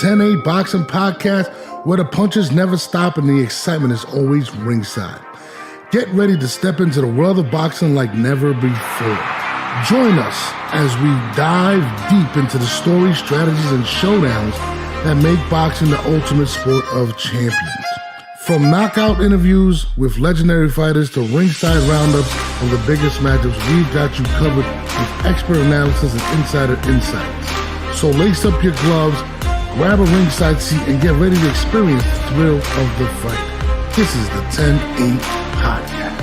10A Boxing Podcast, where the punches never stop and the excitement is always ringside. Get ready to step into the world of boxing like never before. Join us as we dive deep into the stories, strategies, and showdowns that make boxing the ultimate sport of champions. From knockout interviews with legendary fighters to ringside roundups of the biggest matchups, we've got you covered with expert analysis and insider insights. So lace up your gloves, grab a ringside seat, and get ready to experience the thrill of the fight. This is the 10-8 Podcast.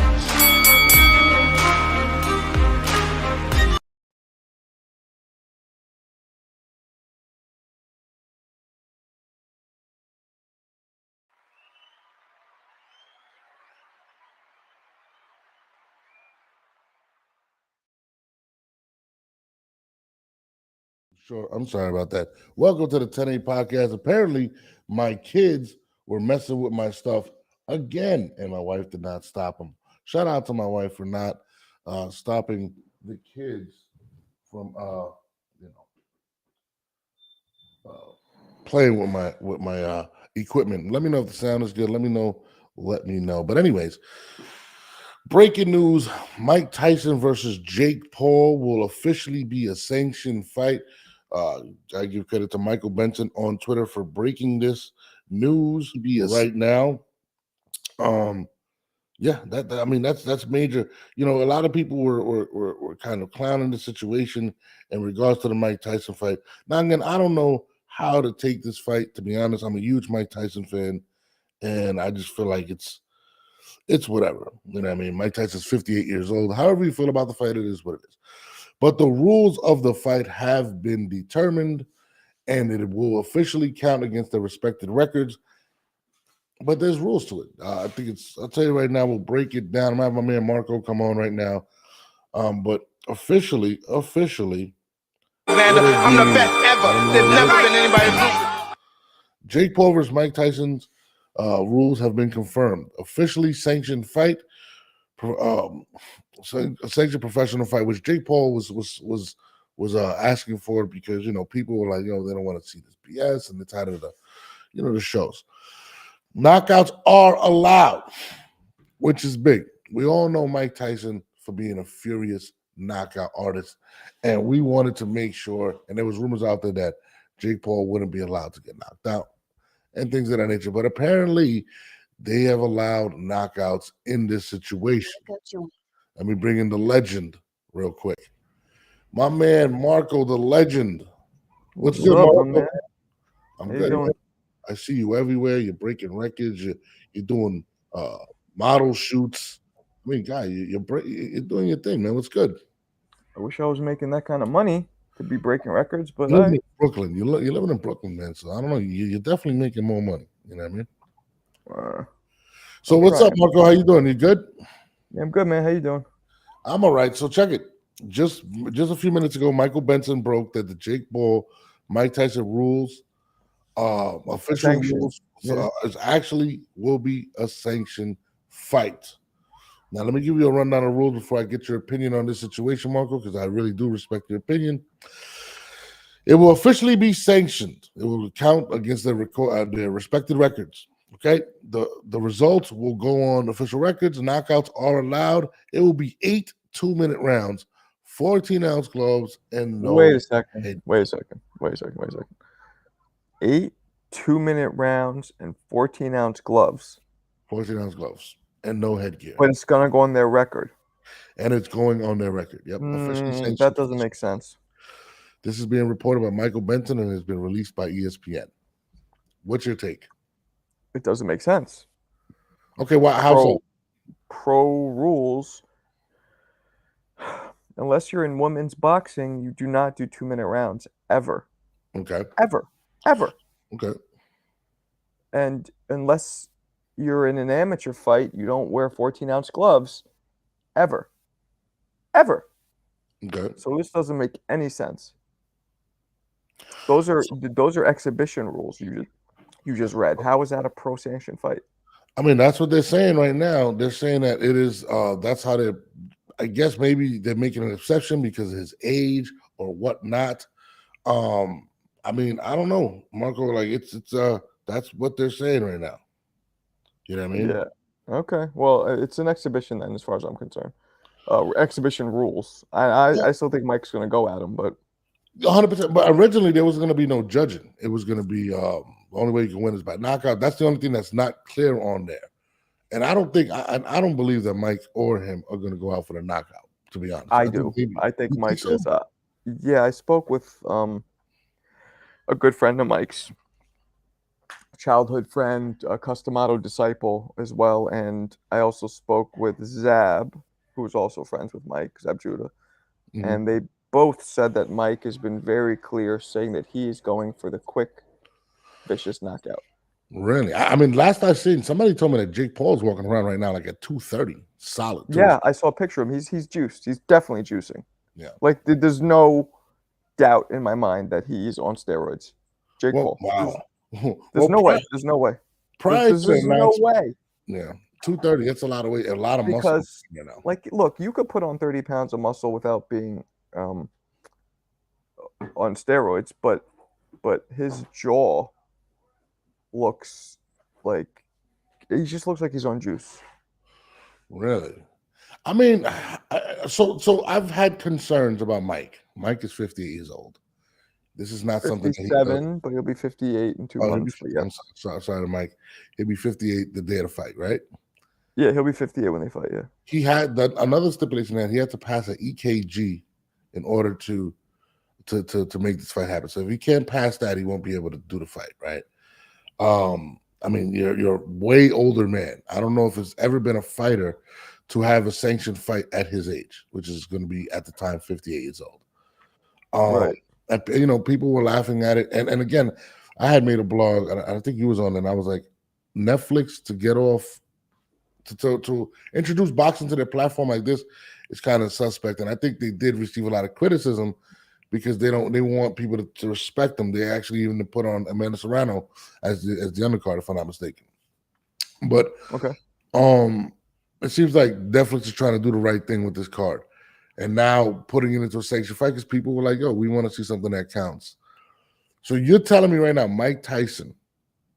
Sure, I'm sorry about that. Welcome to the 10-8 Podcast. Apparently, my kids were messing with my stuff again, and my wife did not stop them. Shout out to my wife for not stopping the kids from playing with my equipment. Let me know if the sound is good. Let me know. But anyways, breaking news: Mike Tyson versus Jake Paul will officially be a sanctioned fight. I give credit to Michael Benson on Twitter for breaking this news right now. That's major. You know, a lot of people were kind of clowning the situation in regards to the Mike Tyson fight. Now again, I don't know how to take this fight. To be honest, I'm a huge Mike Tyson fan, and I just feel like it's whatever. You know what I mean? Mike Tyson's 58 years old. However you feel about the fight, it is what it is. But the rules of the fight have been determined, and it will officially count against their respected records. But there's rules to it. I'll tell you right now, we'll break it down. I'm having my man Marco come on right now. But officially, man, I'm the best ever. There's never been anybody. Jake Paul versus Mike Tyson's rules have been confirmed. Officially sanctioned fight, a sanctioned professional fight, which Jake Paul was asking for because people were like, they don't want to see this BS, and they're tired of the shows. Knockouts are allowed, which is big. We all know Mike Tyson for being a furious knockout artist, and we wanted to make sure, and there was rumors out there that Jake Paul wouldn't be allowed to get knocked out and things of that nature. But apparently, they have allowed knockouts in this situation. Let me bring in the legend real quick. My man, Marco, the legend. What's good, Marco? Man? I'm good. Man. I see you everywhere. You're breaking records. You're doing model shoots. I mean, guy, you're doing your thing, man. What's good? I wish I was making that kind of money to be breaking records, but you're in Brooklyn. You're living in Brooklyn, man. So I don't know. You're definitely making more money. You know what I mean? So what's up, Marco? How you doing? You good? Yeah, I'm good, man. How you doing? I'm all right. So check it. Just a few minutes ago, Michael Benson broke that the Jake Paul, Mike Tyson rules, official rules, actually will be a sanctioned fight. Now, let me give you a rundown of rules before I get your opinion on this situation, Marco, because I really do respect your opinion. It will officially be sanctioned. It will count against their respected records. Okay, the results will go on official records. Knockouts are allowed. It will be 8 2-minute rounds, 14-ounce gloves, and no. Wait a second. 8 2-minute rounds and 14-ounce gloves. 14-ounce gloves and no headgear. But it's gonna go on their record. And it's going on their record. Yep. That doesn't make sense. This is being reported by Michael Benson and has been released by ESPN. What's your take? It doesn't make sense. Okay, how so? Pro rules. Unless you're in women's boxing, you do not do 2-minute rounds ever. Okay. Ever. Okay. And unless you're in an amateur fight, you don't wear 14-ounce gloves ever. Okay. So this doesn't make any sense. Those are exhibition rules you just read. How is that a pro sanctioned fight? I mean, that's what they're saying right now. They're saying that it is that's how they're, I guess maybe they're making an exception because of his age or whatnot. I mean, I don't know, Marco. Like it's that's what they're saying right now. You know what I mean? Yeah. Okay. Well, it's an exhibition then, as far as I'm concerned. Exhibition rules. I still think Mike's gonna go at him, but 100%. But originally there was going to be no judging. It was going to be the only way you can win is by knockout. That's the only thing that's not clear on there. And I don't think I don't believe that Mike or him are going to go out for the knockout. To be honest, I do. I think Mike is. Yeah, I spoke with a good friend of Mike's, childhood friend, a Customato disciple as well, and I also spoke with Zab, who's also friends with Mike, Zab Judah, and they both said that Mike has been very clear, saying that he is going for the quick, vicious knockout. Really? I mean, last I seen, somebody told me that Jake Paul's walking around right now like at 230, solid. Too. Yeah, I saw a picture of him. He's juiced. He's definitely juicing. Yeah. Like there's no doubt in my mind that he's on steroids. Jake Paul. Wow. There's no way. There's no way. There's no way. Yeah. 230, that's a lot of weight, a lot of muscle. Because, like, look, you could put on 30 pounds of muscle without being on steroids, but his jaw looks like he just looks like he's on juice. Really? I mean, so I've had concerns about Mike. Mike is 58 years old. This is not something. 57, but he'll be 58 in 2 months. I'm sorry, Mike. He'll be 58 the day of the fight, right? Yeah, he'll be 58 when they fight. Yeah. He had another stipulation that he had to pass an EKG in order to make this fight happen. So if he can't pass that, he won't be able to do the fight, right? I mean, you're a way older man. I don't know if there's ever been a fighter to have a sanctioned fight at his age, which is going to be at the time 58 years old. Right. And, people were laughing at it. And again, I had made a blog, and I think you was on it, and I was like, Netflix to get off to introduce boxing to their platform like this is kind of suspect. And I think they did receive a lot of criticism because they want people to respect them. They actually even put on Amanda Serrano as the undercard, if I'm not mistaken. But okay, it seems like Netflix is trying to do the right thing with this card, and now putting it into a sanctioned fight because people were like, "Yo, we want to see something that counts." So you're telling me right now, Mike Tyson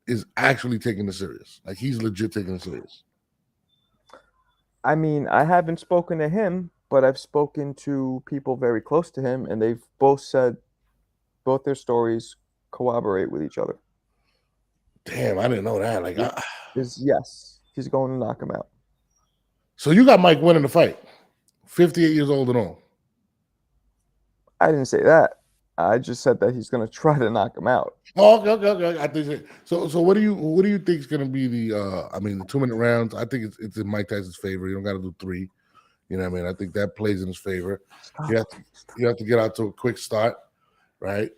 is actually taking it serious? Like he's legit taking it serious? I mean, I haven't spoken to him, but I've spoken to people very close to him, and they've both said both their stories corroborate with each other. Damn, I didn't know that. Like, yes, he's going to knock him out. So you got Mike winning the fight, 58 years old and all. I didn't say that. I just said that he's going to try to knock him out. Oh, okay. I think so. So what do you think is going to be the? The 2-minute rounds. I think it's in Mike Tyson's favor. You don't got to do 3. You know what I mean? I think that plays in his favor. You have to get out to a quick start, right?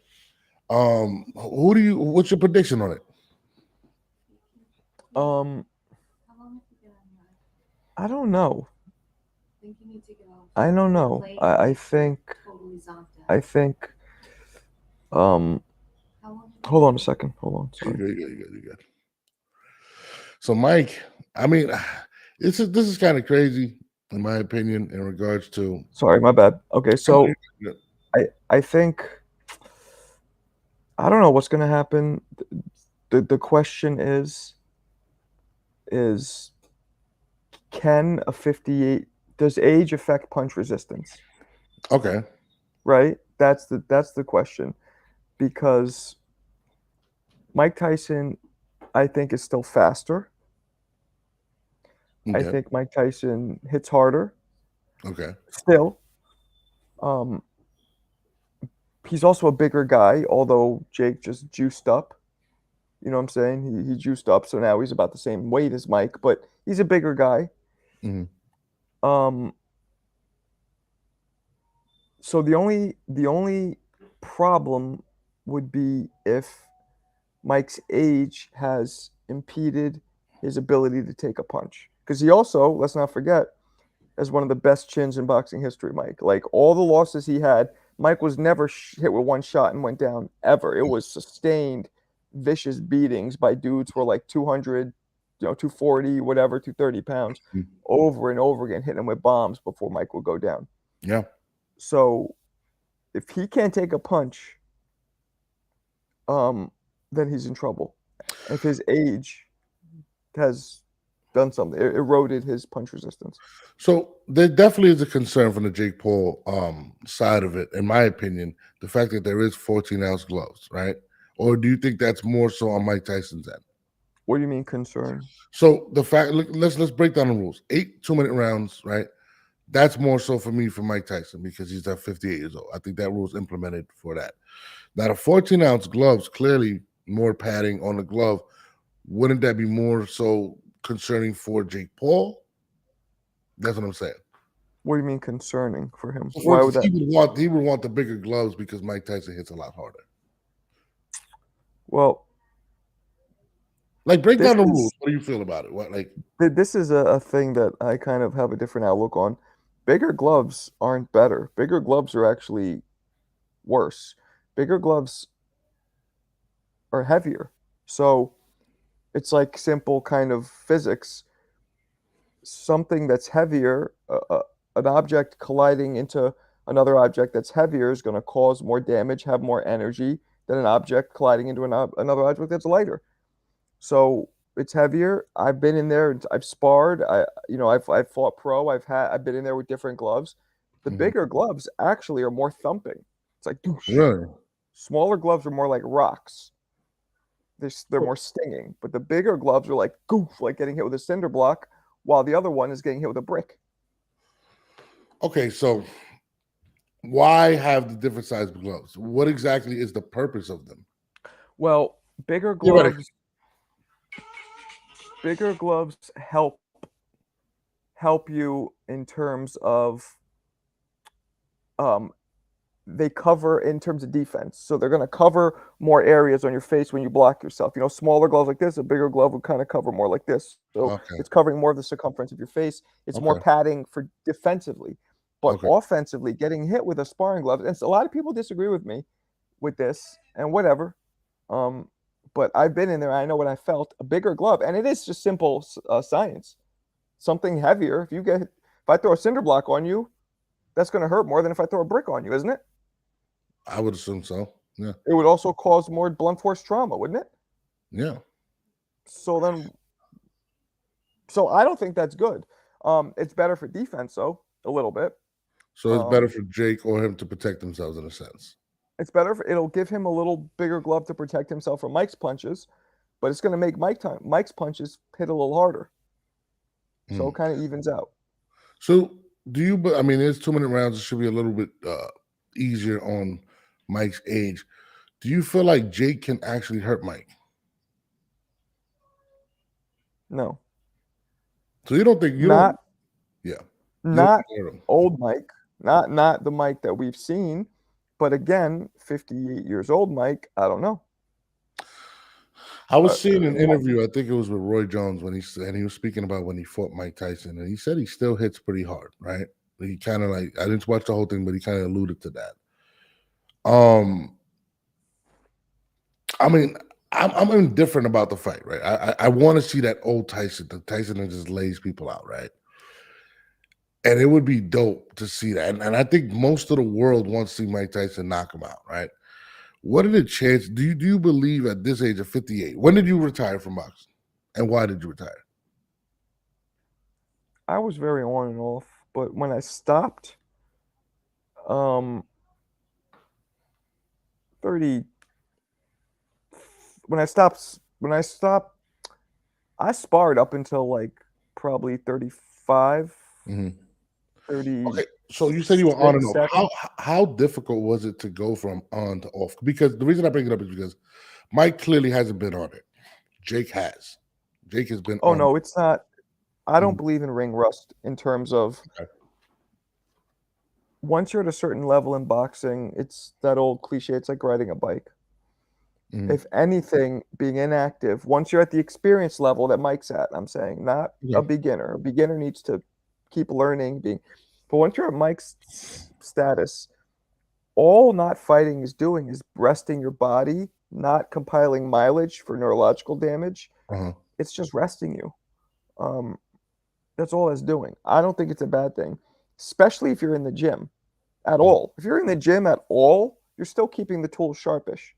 What's your prediction on it? I don't know. I don't know. I think. Hold on a second. Hold on. Sorry. You're good. So Mike, I mean, this is kind of crazy in my opinion in regards to. Sorry, my bad. Okay, so I think I don't know what's going to happen. The question is can a 58 does age affect punch resistance? Okay. Right? That's the question. Because Mike Tyson, I think, is still faster. Okay. I think Mike Tyson hits harder. Okay. Still. He's also a bigger guy, although Jake just juiced up. You know what I'm saying? He juiced up, so now he's about the same weight as Mike, but he's a bigger guy. Mm-hmm. So the only problem would be if Mike's age has impeded his ability to take a punch. Because he also, let's not forget, has one of the best chins in boxing history, Mike. Like all the losses he had, Mike was never hit with one shot and went down ever. It was sustained, vicious beatings by dudes who were like 200, 240, whatever, 230 pounds, over and over again, hitting him with bombs before Mike would go down. Yeah. So if he can't take a punch, then he's in trouble. If his age has done something, eroded his punch resistance. So there definitely is a concern from the Jake Paul side of it, in my opinion, the fact that there is 14-ounce gloves, right? Or do you think that's more so on Mike Tyson's end? What do you mean concern? So the fact, look, let's break down the rules. 8 2-minute rounds, right? That's more so for me for Mike Tyson because he's at 58 years old. I think that rule is implemented for that. Now the 14-ounce gloves, clearly more padding on the glove. Wouldn't that be more so concerning for Jake Paul? That's what I'm saying. What do you mean concerning for him? So for Why would instance, that? he would want the bigger gloves because Mike Tyson hits a lot harder. Well, Like break this down the is rules. What do you feel about it? What like this is a thing that I kind of have a different outlook on. Bigger gloves aren't better. Bigger gloves are actually worse. Bigger gloves are heavier. So it's like simple kind of physics. Something that's heavier, an object colliding into another object that's heavier is going to cause more damage, have more energy than an object colliding into another object that's lighter. So it's heavier. I've been in there. I've sparred. I've fought pro. I've been in there with different gloves. The bigger gloves actually are more thumping. It's like doosh. really? Smaller gloves are more like rocks. They're more stinging. But the bigger gloves are like goof, like getting hit with a cinder block, while the other one is getting hit with a brick. Okay, so why have the different size gloves? What exactly is the purpose of them? Well, bigger Theoretically. gloves help you in terms of they cover in terms of defense. So they're going to cover more areas on your face when you block yourself. Smaller gloves like this, a bigger glove would kind of cover more like this. So Okay. it's covering more of the circumference of your face. It's more Okay. padding for defensively. But Okay. offensively, getting hit with a sparring glove, and a lot of people disagree with me with this, and whatever. But I've been in there. I know what I felt. A bigger glove, and it is just simple science. Something heavier. If I throw a cinder block on you, that's going to hurt more than if I throw a brick on you, isn't it? I would assume so. Yeah. It would also cause more blunt force trauma, wouldn't it? Yeah. So I don't think that's good. It's better for defense, though, a little bit. So it's better for Jake or him to protect themselves in a sense. It's better. It'll give him a little bigger glove to protect himself from Mike's punches, but it's going to make Mike's punches hit a little harder. So it kind of evens out. So do you? I mean, there's 2-minute rounds. It should be a little bit easier on Mike's age. Do you feel like Jake can actually hurt Mike? No. So you don't think you not don't? Yeah. Not old Mike. Not the Mike that we've seen. But again, 58 years old Mike, I don't know. I was seeing an interview, I think it was with Roy Jones, when he was speaking about when he fought Mike Tyson, and he said he still hits pretty hard, right? He kind of like, I didn't watch the whole thing, but he kind of alluded to that. I mean, I'm indifferent about the fight, right? I want to see that old Tyson, the Tyson that just lays people out, right? And it would be dope to see that. And I think most of the world wants to see Mike Tyson knock him out, right? What are the chances? Do you believe at this age of 58? When did you retire from boxing? And why did you retire? I was very on and off, but when I stopped, 30. When I stopped, I sparred up until like probably 35. 30. Okay, so you said you were on and off. How difficult was it to go from on to off? Because the reason I bring it up is because Mike clearly hasn't been on it. Jake has. Jake has been. Oh no, it's not. I don't believe in ring rust in terms of once you're at a certain level in boxing, it's that old cliche. It's like riding a bike. If anything, being inactive, once you're at the experience level that Mike's at, I'm saying, not a beginner. A beginner needs to keep learning. But once you're at Mike's status, all not fighting is doing is resting your body, not compiling mileage for neurological damage. It's just resting you. That's all it's doing. I don't think it's a bad thing, especially if you're in the gym at all. If you're in the gym at all, you're still keeping the tools sharpish.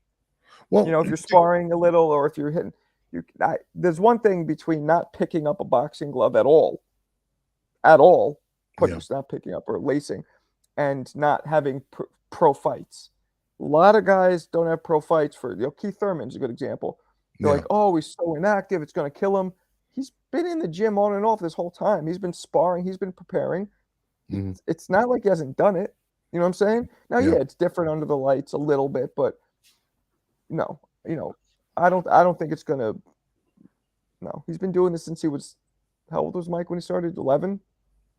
Well, You know, if you're sparring a little, or if you're hitting, there's one thing between not picking up a boxing glove at all, yeah, not picking up or lacing, and not having pro fights. A lot of guys don't have pro fights. For Keith Thurman's a good example. They're yeah, like, oh, he's so inactive, it's going to kill him. He's been in the gym on and off this whole time. He's been sparring, he's been preparing. hmm, It's not like he hasn't done it. You know what I'm saying? Now, yeah. yeah, it's different under the lights a little bit, but no, I don't think it's gonna. No, he's been doing this since he was. How old was Mike when he started? 11.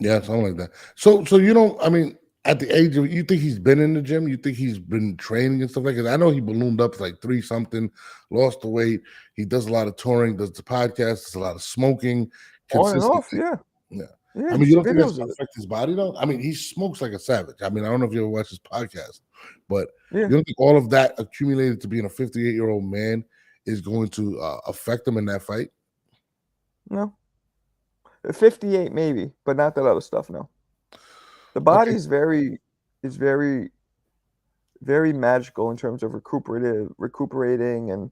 Yeah, something like that. So you don't. I mean, at the age of, you think he's been in the gym? You think he's been training and stuff like that? I know he ballooned up to like 3 something, lost the weight. He does a lot of touring, does the podcast, does a lot of smoking, On and off, consistency. yeah. Yeah. Yeah, I you mean, you see don't think that's videos gonna of it. affect his body though? I mean, he smokes like a savage. I mean, I don't know if you ever watched his podcast, but Yeah, you don't think all of that accumulated to being a 58-year-old man is going to affect him in that fight? no. 58 maybe, but not that other stuff, no. The Okay. body's very very magical in terms of recuperating, and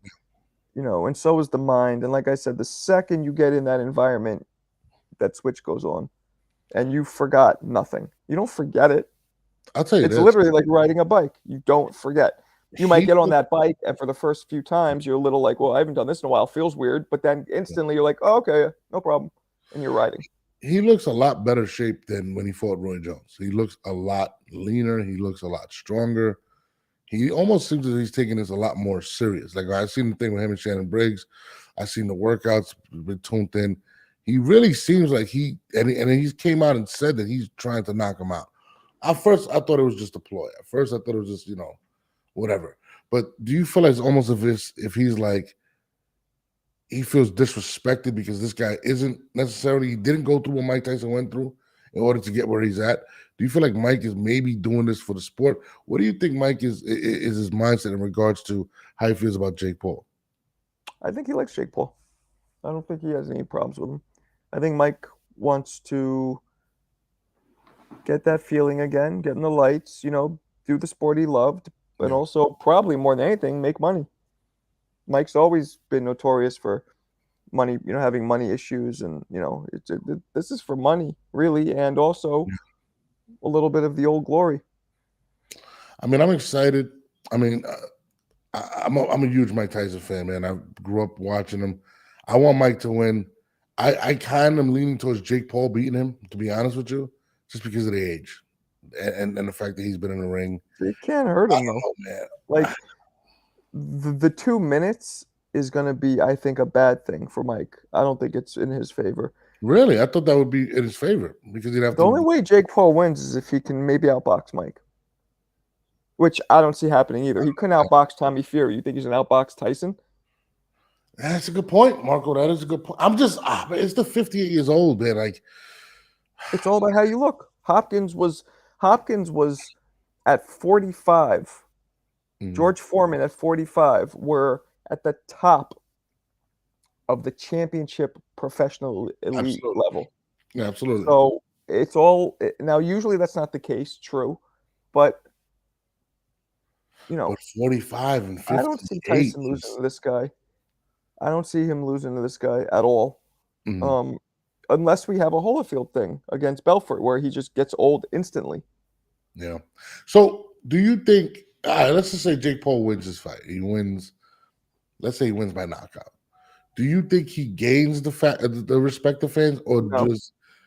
and so is the mind. And like I said, the second you get in that environment, that switch goes on and you forgot nothing. You don't forget it. I'll tell you It's this. literally like riding a bike. You don't forget. You might He get on that bike, and for the first few times, you're a little like, well, I haven't done this in a while. Feels weird. But then instantly, you're like, oh, okay, no problem. And you're riding. he looks a lot better shape than when he fought Roy Jones. He looks a lot leaner. He looks a lot stronger. He almost seems that he's taking this a lot more serious. Like, I've seen the thing with him and Shannon Briggs. I've seen the workouts with tuned in. He really seems like and he came out and said that he's trying to knock him out. At first, I thought it was just a ploy. At first, I thought it was just, whatever. But do you feel like it's almost if he's like, he feels disrespected because this guy isn't necessarily, he didn't go through what Mike Tyson went through in order to get where he's at? Do you feel like Mike is maybe doing this for the sport? What do you think Mike is his mindset in regards to how he feels about Jake Paul? I think he likes Jake Paul. I don't think he has any problems with him. I think Mike wants to get that feeling again, get in the lights, do the sport he loved, but Yeah. also probably more than anything, make money. Mike's always been notorious for money, having money issues, and this is for money, really, and also a little bit of the old glory. I mean, I'm excited. I mean, I'm a huge Mike Tyson fan, man. I grew up watching him. I want Mike to win. I kind of am leaning towards Jake Paul beating him, to be honest with you, just because of the age and the fact that he's been in the ring. It can't hurt I him, don't though. know, man. Like, the 2 minutes is going to be, I think, a bad thing for Mike. I don't think it's in his favor. Really, I thought that would be in his favor because he'd have The to. only way Jake Paul wins is if he can maybe outbox Mike, which I don't see happening either. He couldn't outbox Tommy Fury. You think he's going to outbox Tyson? That's a good point, Marco. That is a good point. I'm just, but it's the 58 years old, man. Like, It's all about how you look. Hopkins was at 45. George Foreman at 45 were at the top of the championship professional elite absolutely. level. Yeah, absolutely. So it's all now. Usually that's not the case. True, but But 45 and 58. I don't see Tyson losing to this guy. I don't see him losing to this guy at all. Mhm. Unless we have a Holyfield thing against Belfort where he just gets old instantly. Yeah. So do you think, all right, let's just say Jake Paul wins this fight. He wins, let's say he wins by knockout. Do you think he gains the respect of fans, or No. or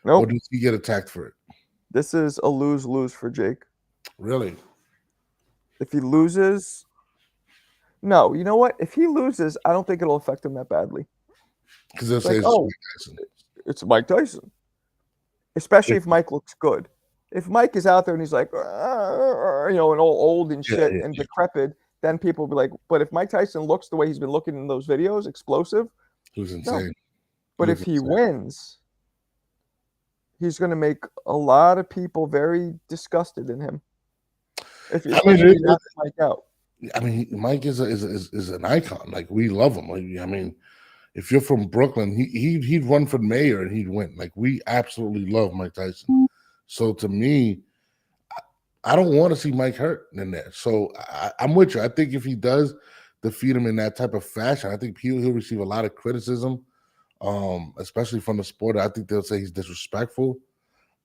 Nope. does he get attacked for it? This is a lose-lose for Jake. Really? If he loses, no. You know what? If he loses, I don't think it'll affect him that badly. Because they'll It's say like, it's oh, Mike Tyson. it's Mike Tyson. Especially if Mike looks good. If Mike is out there and he's like, and all old and shit and decrepit, then people will be like, but if Mike Tyson looks the way he's been looking in those videos, explosive, He was insane. no. But if he wins, he's going to make a lot of people very disgusted in him. If he knocks Mike out. I mean, Mike is an icon. Like, we love him. Like, I mean, if you're from Brooklyn, he'd run for mayor and he'd win. Like, we absolutely love Mike Tyson. So to me, I don't want to see Mike hurt in there. So I'm with you. I think if he does, defeat him in that type of fashion, I think he'll receive a lot of criticism, especially from the sport. I think they'll say he's disrespectful.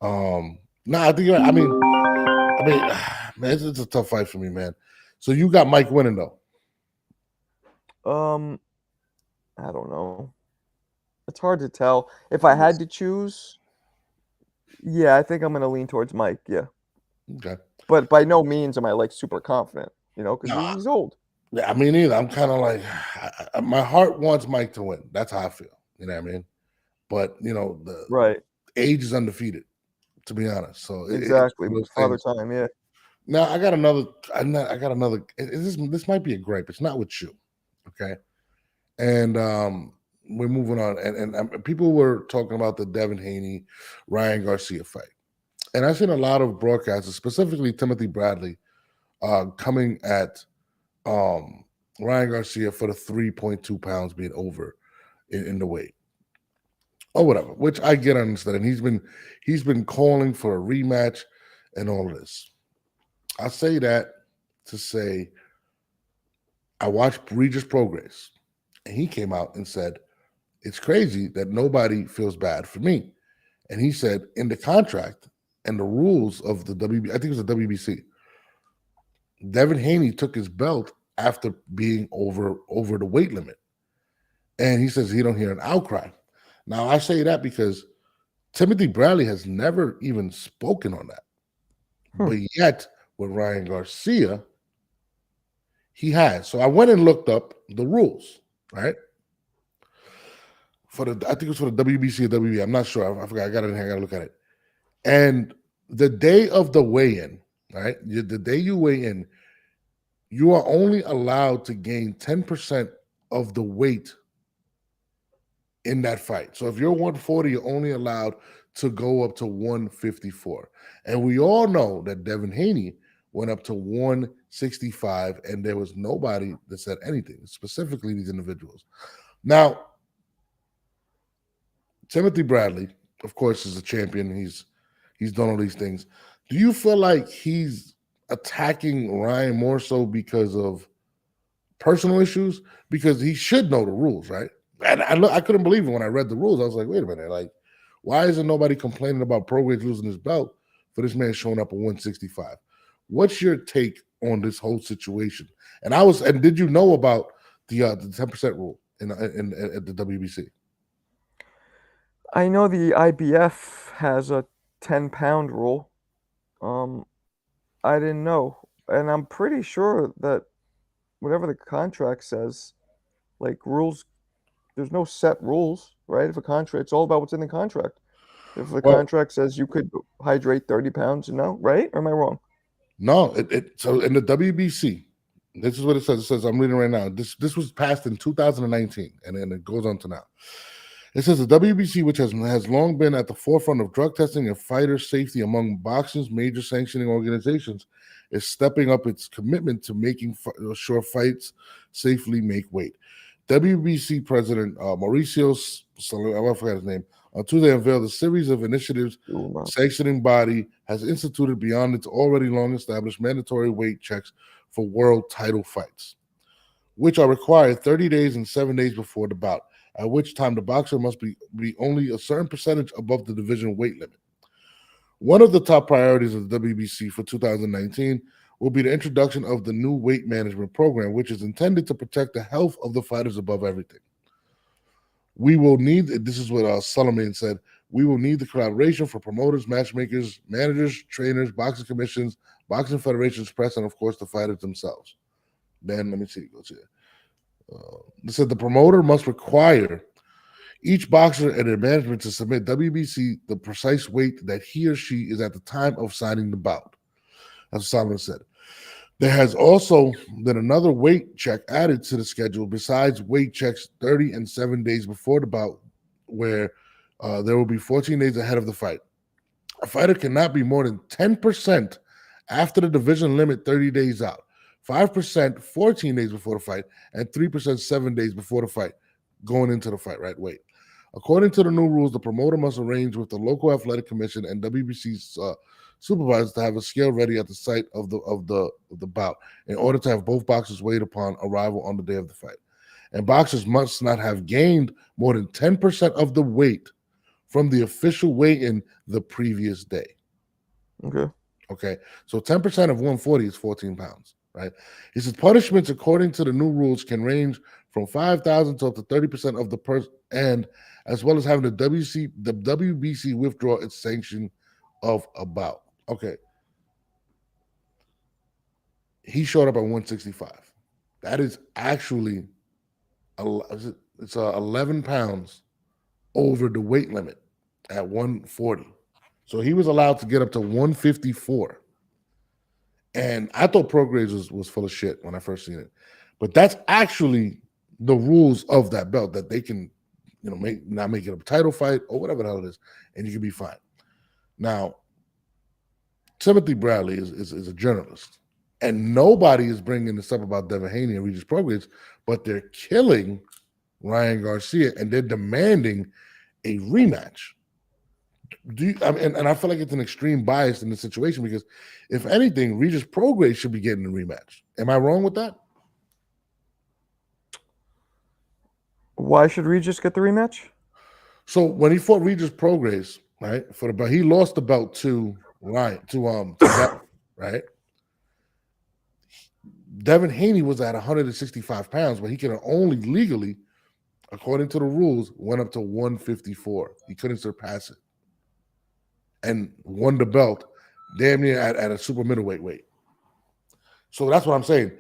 No, I think I mean, man, it's a tough fight for me, man. So you got Mike winning though. I don't know. It's hard to tell. If I had to choose, yeah, I think I'm gonna lean towards Mike. Yeah, Okay. but by no means am I like super confident, because Nah. he's old. Yeah, I mean, either I'm kind of like my heart wants Mike to win. That's how I feel. You know what I mean? But the Right. age is undefeated, to be honest. So Exactly. it's Father time. Yeah. now I got another. I got another. This might be a gripe. It's not with you, okay? And we're moving on. And people were talking about the Devin Haney, Ryan Garcia fight, and I've seen a lot of broadcasters, specifically Timothy Bradley, coming at Ryan Garcia for the 3.2 pounds being over in the weight or whatever, which I get understood. And he's been calling for a rematch and all of this. I say that to say I watched Regis Prograis, and he came out and said it's crazy that nobody feels bad for me. And he said in the contract and the rules of the WB, I think it was the WBC, Devin Haney took his belt after being over the weight limit. And he says he don't hear an outcry. Now, I say that because Timothy Bradley has never even spoken on that. But yet, with Ryan Garcia, he has. So I went and looked up the rules, right? I think it was for the WBC or WBA. I'm not sure. I forgot. I got it in here. I got to look at it. And the day of the weigh-in, right? The day you weigh in, you are only allowed to gain 10% of the weight in that fight. So if you're 140, you're only allowed to go up to 154. And we all know that Devin Haney went up to 165, and there was nobody that said anything, specifically these individuals. Now, Timothy Bradley, of course, is a champion. He's done all these things. Do you feel like he's attacking Ryan more so because of personal issues? Because he should know the rules, right? And I couldn't believe it when I read the rules. I was like, wait a minute, like, why isn't nobody complaining about Prograis losing his belt for this man showing up at 165? What's your take on this whole situation? And did you know about the 10% rule in at the WBC? I know the IBF has a 10-pound rule. I didn't know, and I'm pretty sure that whatever the contract says, like rules, there's no set rules, right? If a contract, it's all about what's in the contract. If the contract says you could hydrate 30 pounds, no, right? Or am I wrong? No, so in the WBC, this is what it says. It says, I'm reading right now. This was passed in 2019, and then it goes on to now. It says the WBC, which has long been at the forefront of drug testing and fighter safety among boxing's major sanctioning organizations, is stepping up its commitment to making sure fights safely make weight. WBC President Mauricio, I forgot his name, on Tuesday unveiled a series of initiatives the sanctioning body has instituted beyond its already long-established mandatory weight checks for world title fights, which are required 30 days and 7 days before the bout, at which time the boxer must be only a certain percentage above the division weight limit. One of the top priorities of the WBC for 2019 will be the introduction of the new weight management program, which is intended to protect the health of the fighters above everything. We will need, this is what Sullivan said, we will need the collaboration for promoters, matchmakers, managers, trainers, boxing commissions, boxing federations, press, and of course the fighters themselves. Then let me see. Let's see. They said the promoter must require each boxer and their management to submit WBC the precise weight that he or she is at the time of signing the bout. That's what Solomon said. There has also been another weight check added to the schedule besides weight checks 30 and 7 days before the bout, where there will be 14 days ahead of the fight. A fighter cannot be more than 10% after the division limit 30 days out, 5% 14 days before the fight, and 3% 7 days before the fight, going into the fight, right? Wait. According to the new rules, the promoter must arrange with the local athletic commission and WBC's supervisors to have a scale ready at the site of the bout in order to have both boxers weighed upon arrival on the day of the fight. And boxers must not have gained more than 10% of the weight from the official weigh-in the previous day. Okay. Okay, so 10% of 140 is 14 pounds, right? He says punishments according to the new rules can range from 5,000 to up to 30% of the person, and as well as having the WBC withdraw its sanction of a bout. Okay, he showed up at 165. That is actually it's 11 pounds over the weight limit at 140. So he was allowed to get up to 154. And I thought pro grades was full of shit when I first seen it. But that's actually the rules of that belt, that they can, not make it a title fight or whatever the hell it is, and you can be fine. Now, Timothy Bradley is a journalist, and nobody is bringing this up about Devin Haney and Regis Prograis, but they're killing Ryan Garcia, and they're demanding a rematch. And I feel like it's an extreme bias in the situation, because if anything, Regis Prograis should be getting a rematch. Am I wrong with that? Why should Regis get the rematch? So when he fought Regis Prograis, right, for the belt, he lost the belt to Devin, right? Devin Haney was at 165 pounds, but he can only legally, according to the rules, went up to 154. He couldn't surpass it, and won the belt damn near at a super middleweight weight. So that's what I'm saying.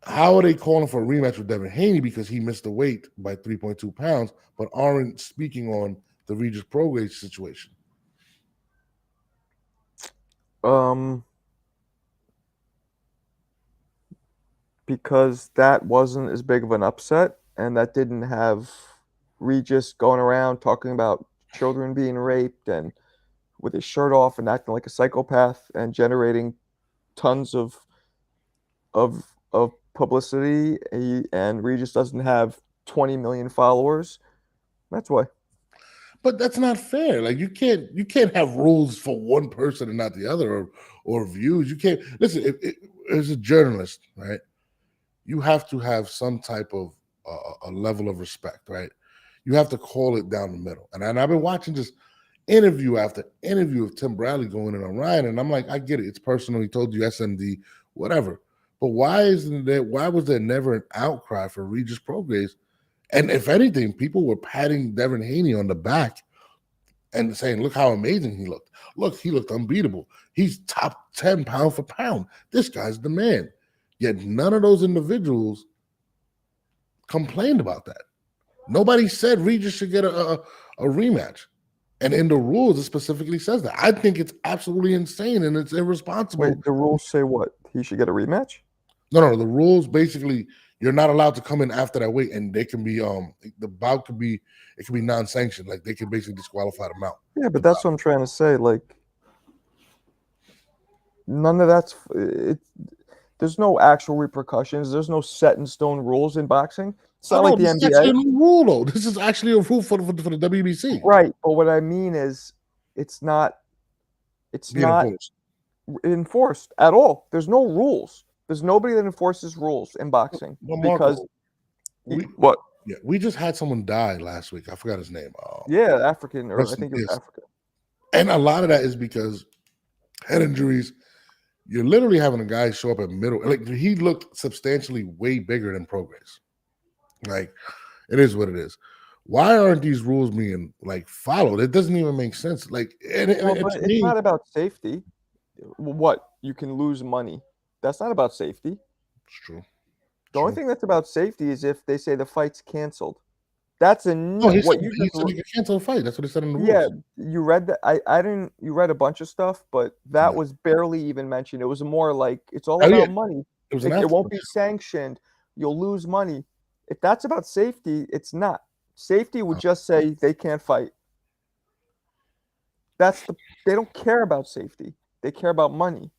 How are they calling for a rematch with Devin Haney because he missed the weight by 3.2 pounds, but aren't speaking on the Regis Prograis situation? Because that wasn't as big of an upset, and that didn't have Regis going around talking about children being raped and with his shirt off and acting like a psychopath and generating tons of publicity. And Regis doesn't have 20 million followers. That's why. But that's not fair. Like you can't have rules for one person and not the other, or views. You can't listen. As a journalist, right, you have to have some type of a level of respect, right? You have to call it down the middle. And I've been watching just interview after interview of Tim Bradley going in on Ryan, and I'm like, I get it. It's personal. He told you SMD, whatever. But why was there never an outcry for Regis Prograis? And if anything, people were patting Devin Haney on the back and saying, look how amazing he looked. Look, he looked unbeatable. He's top 10 pound for pound. This guy's the man. Yet none of those individuals complained about that. Nobody said Regis should get a rematch. And in the rules, it specifically says that. I think it's absolutely insane and it's irresponsible. Wait, the rules say what? He should get a rematch? No. The rules basically, you're not allowed to come in after that weight, and they can be the bout could be non-sanctioned. Like they can basically disqualify them out. Yeah, but that's what I'm trying to say. Like none of that's there's no actual repercussions. There's no set in stone rules in boxing. It's not like the NBA. This is actually a rule, though. This is actually a rule for the WBC. Right, but what I mean is, it's not enforced at all. There's no rules. There's nobody that enforces rules in boxing because what? Yeah, we just had someone die last week. I forgot his name. Yeah, African, or I think it was Africa. And a lot of that is because head injuries. You're literally having a guy show up at middle. Like he looked substantially way bigger than Prograis. Like it is what it is. Why aren't these rules being like followed? It doesn't even make sense. Like it's not about safety. What? You can lose money. That's not about safety. It's true. The only thing that's about safety is if they say the fight's canceled. That's a no. He said you can cancel a fight. That's what he said in the rules. Yeah, you read that. I didn't. You read a bunch of stuff, but that was barely even mentioned. It was more like it's all about money. It won't be sanctioned. You'll lose money. If that's about safety, it's not. Safety would just say they can't fight. They don't care about safety. They care about money.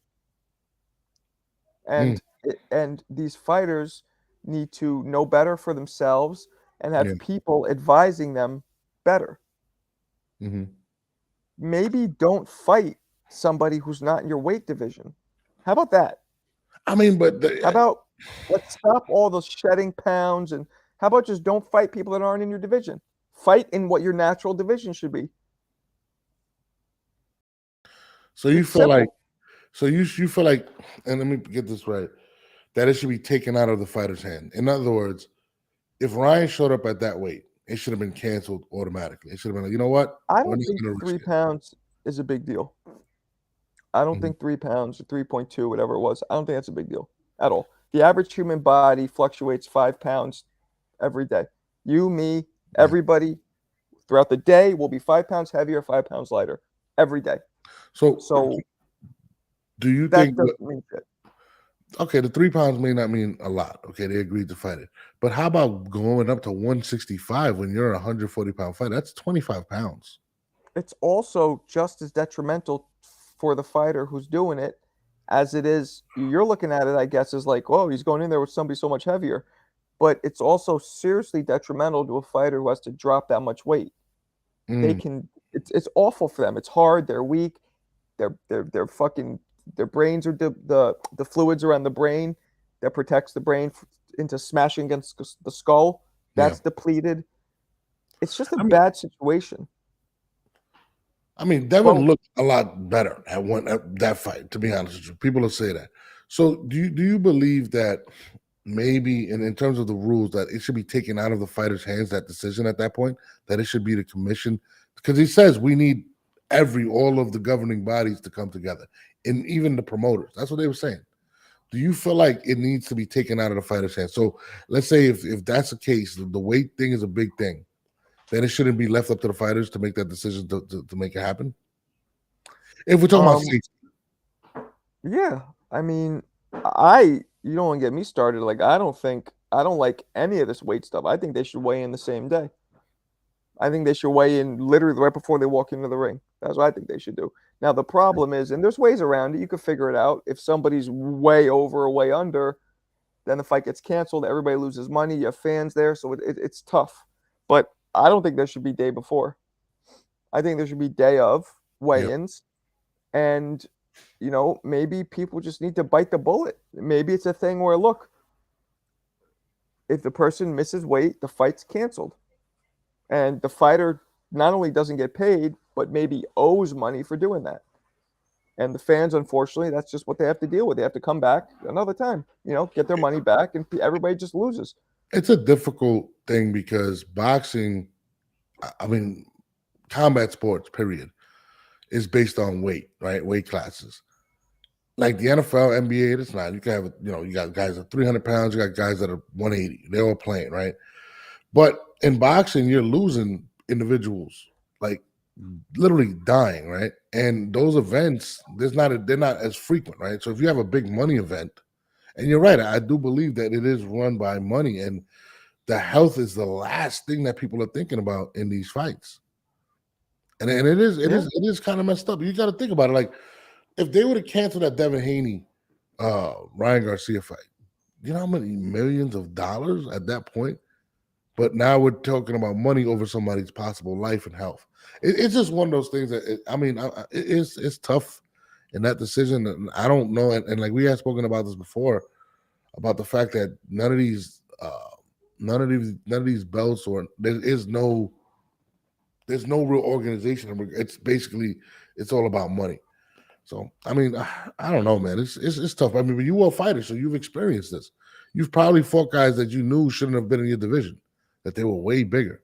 And these fighters need to know better for themselves and have people advising them better. Mm-hmm. Maybe don't fight somebody who's not in your weight division. How about that? I mean, but How about let's stop all the shedding pounds, and how about just don't fight people that aren't in your division? Fight in what your natural division should be. so you It's feel like, simple. so you feel like, and let me get this right, that it should be taken out of the fighter's hand. In other words, if Ryan showed up at that weight, it should have been canceled automatically. It should have been like, you know what, I we're don't not think going to risk 3 pounds is a big deal. I don't it. think 3 pounds or 3.2, whatever it was, I don't think that's a big deal at all. The average human body fluctuates 5 pounds every day. You, me, Yeah. everybody throughout the day will be 5 pounds heavier, 5 pounds lighter every day. So So do you that think doesn't mean shit. okay, the 3 pounds may not mean a lot. Okay, they agreed to fight it. But how about going up to 165 when you're a 140-pound fighter? That's 25 pounds. It's also just as detrimental for the fighter who's doing it as it is. You're looking at it, I guess, as like, oh, he's going in there with somebody so much heavier. But it's also seriously detrimental to a fighter who has to drop that much weight. They Mm, can it's awful for them. It's hard, they're weak, they're fucking their brains are the fluids around the brain that protects the brain into smashing against the skull. yeah. That's depleted. It's just a I mean, bad situation. Devin Well, looked a lot better at that fight, to be honest with you. People will say that. So do you believe that maybe in terms of the rules that it should be taken out of the fighter's hands, that decision at that point, that it should be the commission? Because he says we need all of the governing bodies to come together, and even the promoters. That's what they were saying. Do you feel like it needs to be taken out of the fighter's hands? So let's say if that's the case, the weight thing is a big thing, then it shouldn't be left up to the fighters to make that decision to make it happen. If we're talking about um, safety. yeah, I mean, I you don't want to get me started. Like, I don't like any of this weight stuff. I think they should weigh in the same day. I think they should weigh in literally right before they walk into the ring. That's what I think they should do. Now the problem is, and there's ways around it. You can figure it out. If somebody's way over or way under, then the fight gets canceled. Everybody loses money. You have fans there, so it's tough. But I don't think there should be day before. I think there should be day of Yeah. weigh-ins, and maybe people just need to bite the bullet. Maybe it's a thing where, look, if the person misses weight, the fight's canceled. And the fighter not only doesn't get paid, but maybe owes money for doing that. And the fans, unfortunately, that's just what they have to deal with. They have to come back another time, get their money back, and everybody just loses. It's a difficult thing because boxing, I mean, combat sports, period, is based on weight, right? Weight classes. Like the NFL, NBA, it's not. You can have, you got guys that are 300 pounds, you got guys that are 180. They're all playing, right? But in boxing, you're losing individuals, like literally dying, right? And those events, they're not as frequent, right? So if you have a big money event, and you're right, I do believe that it is run by money, and the health is the last thing that people are thinking about in these fights. And it is kind of messed up. You got to think about it. Like if they would have canceled that Devin Haney, Ryan Garcia fight, you know how many millions of dollars at that point? But now we're talking about money over somebody's possible life and health. It's just one of those things that it's tough in that decision. And I don't know. And like we had spoken about this before, about the fact that none of these belts, or there's no real organization. It's all about money. So I mean, I don't know, man. It's tough. I mean, but you were a fighter, so you've experienced this. You've probably fought guys that you knew shouldn't have been in your division, that they were way bigger.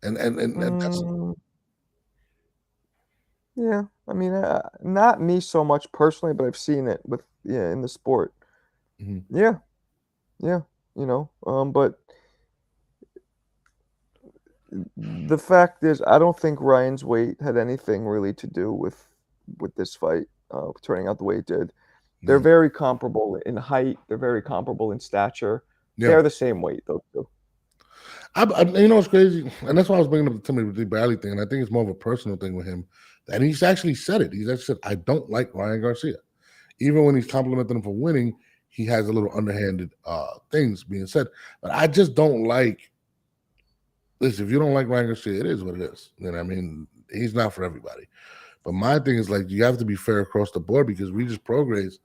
And that's Yeah, I mean, not me so much personally, but I've seen it in the sport. mhm. Yeah, yeah, but the fact is, I don't think Ryan's weight had anything really to do with this fight turning out the way it did. They're Yeah. very comparable in height. They're very comparable in stature. Yeah. They're the same weight, those two. You know what's crazy, and that's why I was bringing up the Timothy Bradley thing, and I think it's more of a personal thing with him. And he's actually said it. He's actually said, "I don't like Ryan Garcia." Even when he's complimenting him for winning, he has a little underhanded things being said. But I just don't like. Listen, if you don't like Ryan Garcia, it is what it is. You know what I mean? He's not for everybody. But my thing is like you have to be fair across the board because Regis Prograis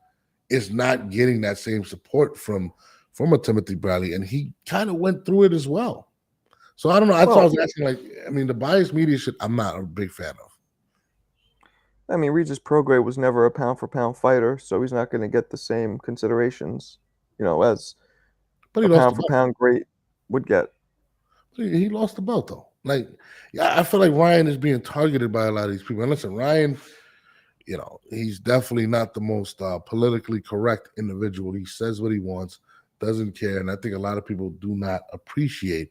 is not getting that same support from a Timothy Bradley, and he kind of went through it as well. So I don't know. That's why I Well, was asking. Like, I mean, the biased media shit, I'm not a big fan of. I mean, Regis Prograis was never a pound for pound fighter, so he's not going to get the same considerations, as But he a lost pound the for belt. pound great would get. He lost the belt though. Like, yeah, I feel like Ryan is being targeted by a lot of these people. And listen, Ryan, he's definitely not the most politically correct individual. He says what he wants, doesn't care, and I think a lot of people do not appreciate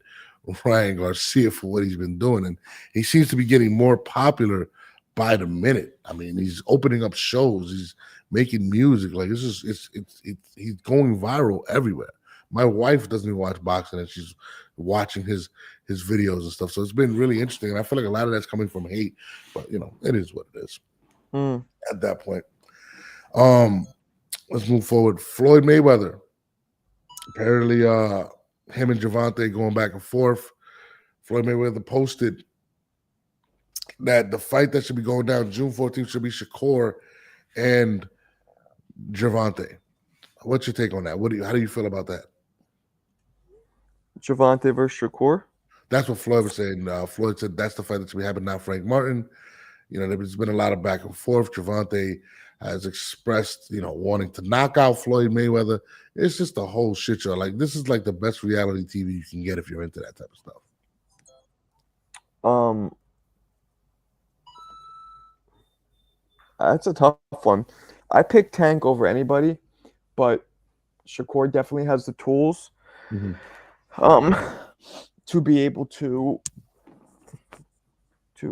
Ryan Garcia for what he's been doing, and he seems to be getting more popular by the minute. I mean, he's opening up shows, he's making music. Like this is it's he's going viral everywhere. My wife doesn't even watch boxing, and she's watching his videos and stuff. So it's been really interesting, and I feel like a lot of that's coming from hate, but it is what it is at that point. Let's move forward. Floyd Mayweather. Apparently, him and Gervonta going back and forth. Floyd Mayweather posted that the fight that should be going down June 14th should be Shakur and Gervonta. What's your take on that? How do you feel about that? Gervonta versus Shakur? That's what Floyd was saying. Floyd said that's the fight that should be happening now. Frank Martin. There's been a lot of back and forth. Gervonta has expressed, wanting to knock out Floyd Mayweather. It's just a whole shit show. Like this is like the best reality TV you can get if you're into that type of stuff. That's a tough one. I picked Tank over anybody, but Shakur definitely has the tools to be able to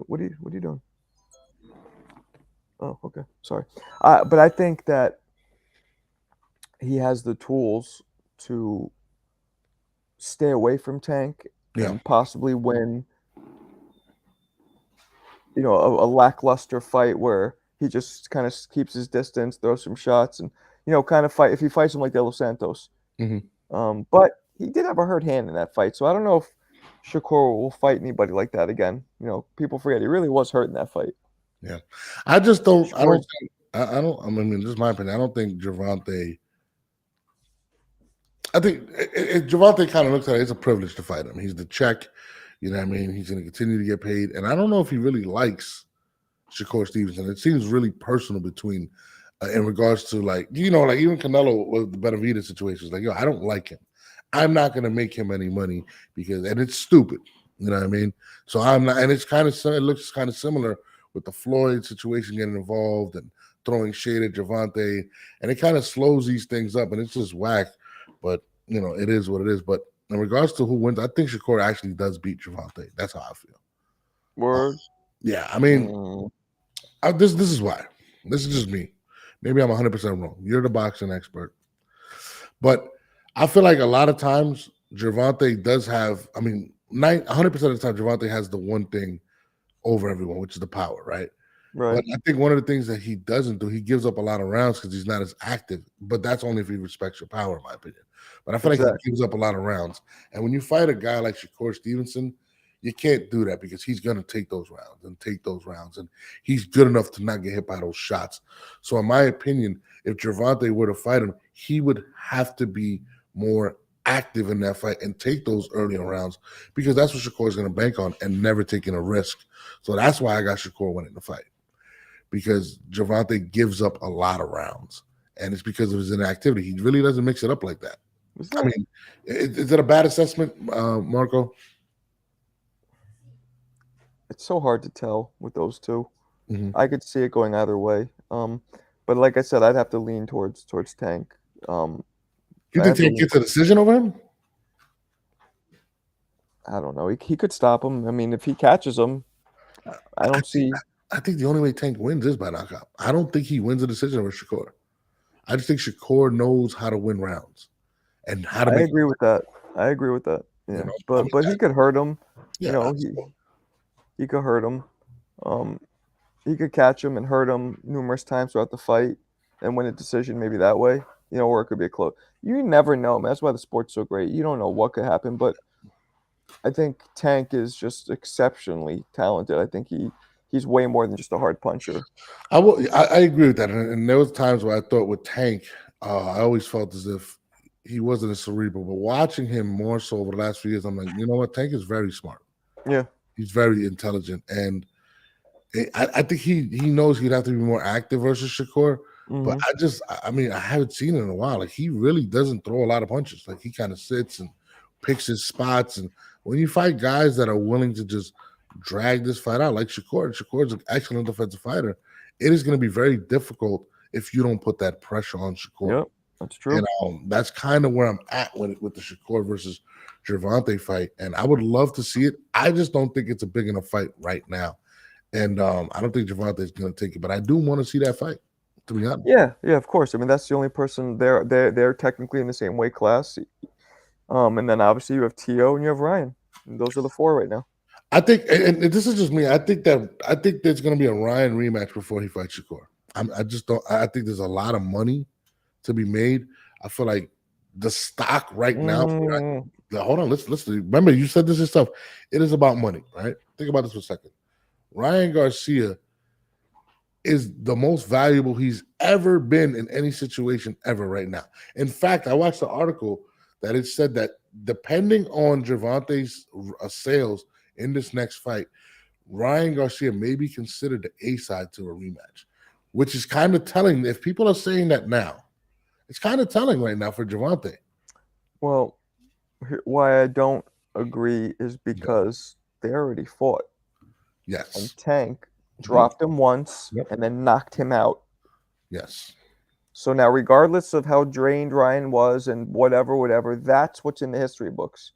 what are you doing? Oh, okay. Sorry. But I think that he has the tools to stay away from Tank and possibly win, a lackluster fight where he just kind of keeps his distance, throws some shots, and, kind of fight. If he fights him like De Los Santos. But he did have a hurt hand in that fight. So I don't know if Shakur will fight anybody like that again. People forget he really was hurt in that fight. Yeah. I just don't, I mean, this is my opinion. I don't think Gervonta, I think Gervonta kind of looks at it, it's a privilege to fight him. He's the check, you know what I mean? He's going to continue to get paid. And I don't know if he really likes Shakur Stevenson. It seems really personal between, in regards to like even Canelo with the Benavidez situation is like, I don't like him. I'm not going to make him any money and it's stupid. You know what I mean? So I'm not, and it looks kind of similar with the Floyd situation getting involved and throwing shade at Gervonta, and it kind of slows these things up, and it's just whack. But it is what it is. But in regards to who wins, I think Shakur actually does beat Gervonta. That's how I feel. Word. Yeah, I mean, this is why. This is just me. Maybe I'm 100% wrong. You're the boxing expert, but I feel like a lot of times Gervonta does have. I mean, 100% of the time Gervonta has the one thing over everyone, which is the power, right? Right. But I think one of the things that he doesn't do, he gives up a lot of rounds because he's not as active. But that's only if he respects your power, in my opinion. But I feel like he gives up a lot of rounds. And when you fight a guy like Shakur Stevenson, you can't do that because he's going to take those rounds. And he's good enough to not get hit by those shots. So in my opinion, if Gervonta were to fight him, he would have to be more active in that fight and take those earlier rounds because that's what Shakur is going to bank on and never taking a risk. So that's why I got Shakur winning the fight, because Gervonta gives up a lot of rounds, and it's because of his inactivity. He really doesn't mix it up like that. I mean, is it a bad assessment, Marco? It's so hard to tell with those two. I could see it going either way. But like I said, I'd have to lean towards Tank. You think Tank gets a decision over him? I don't know. He could stop him. I mean, if he catches him, I think the only way Tank wins is by knockout. I don't think he wins a decision over Shakur. I just think Shakur knows how to win rounds and how to. I agree with that. Yeah, but he could hurt him. Yeah, he could hurt him. He could catch him and hurt him numerous times throughout the fight and win a decision maybe that way. Or it could be a close. You never know, man. That's why the sport's so great. You don't know what could happen, but I think Tank is just exceptionally talented. I think he he's way more than just a hard puncher. I agree with that, and there was times where I thought with Tank, I always felt as if he wasn't as cerebral. But watching him more so over the last few years, I'm like, you know what, Tank is very smart. Yeah. He's very intelligent, and I think he knows he'd have to be more active versus Shakur. But I mean, I haven't seen it in a while. Like, he really doesn't throw a lot of punches. Like, he kind of sits and picks his spots. And when you fight guys that are willing to just drag this fight out, like Shakur's an excellent defensive fighter. It is going to be very difficult if you don't put that pressure on Shakur. Yep, that's true. And that's kind of where I'm at with the Shakur versus Gervonta fight. And I would love to see it. I just don't think it's a big enough fight right now. And I don't think Gervonta is going to take it, but I do want to see that fight, to be honest. Yeah, of course. I mean, that's the only person they're technically in the same weight class. And then obviously you have T.O. and you have Ryan. And those are the four right now. I think, and this is just me, I think there's going to be a Ryan rematch before he fights Shakur. I think there's a lot of money to be made. I feel like the stock right now. Hold on, let's remember, you said this yourself. It is about money, right? Think about this for a second. Ryan Garcia is the most valuable he's ever been in any situation ever right now. In fact, I watched the article that it said that depending on Gervonta's sales in this next fight, Ryan Garcia may be considered the A side to a rematch, which is kind of telling. If people are saying that now, it's kind of telling right now for Gervonta. Well, why I don't agree is because they already fought. Yes. And Tank dropped him once and then knocked him out. Yes. So now, regardless of how drained Ryan was and whatever, that's what's in the history books.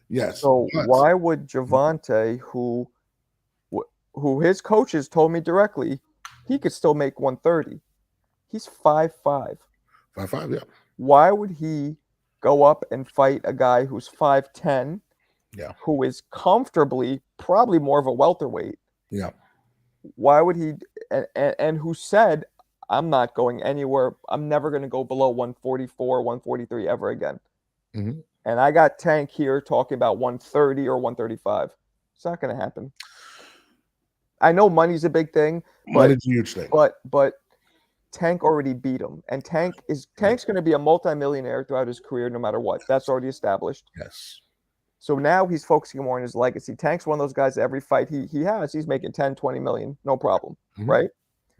Yes. So why would Gervonta, who his coaches told me directly, he could still make 130. He's 5'5". 5'5", yeah. Why would he go up and fight a guy who's 5'10"? Yeah. Who is comfortably probably more of a welterweight? Yeah. Why would he? And who said, I'm not going anywhere. I'm never going to go below 144, 143 ever again. And I got Tank here talking about 130 or 135. It's not going to happen. I know money's a big thing. Money's a huge thing. But Tank already beat him. And Tank's going to be a multimillionaire throughout his career no matter what. That's already established. Yes. So now he's focusing more on his legacy. Tank's one of those guys, every fight he has, he's making 10, 20 million, no problem, right?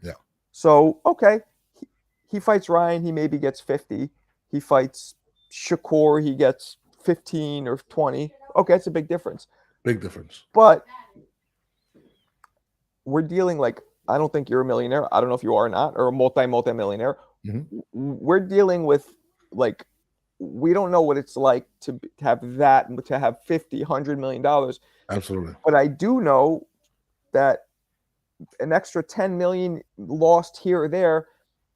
Yeah. So, okay, he fights Ryan, he maybe gets 50. He fights Shakur, he gets 15 or 20. Okay, it's a big difference. Big difference. But we're dealing like, I don't think you're a millionaire. I don't know if you are or not, or a multi-millionaire. We're dealing with like, we don't know what it's like to have that, to have $50, $100 million. Absolutely. But I do know that an extra 10 million lost here or there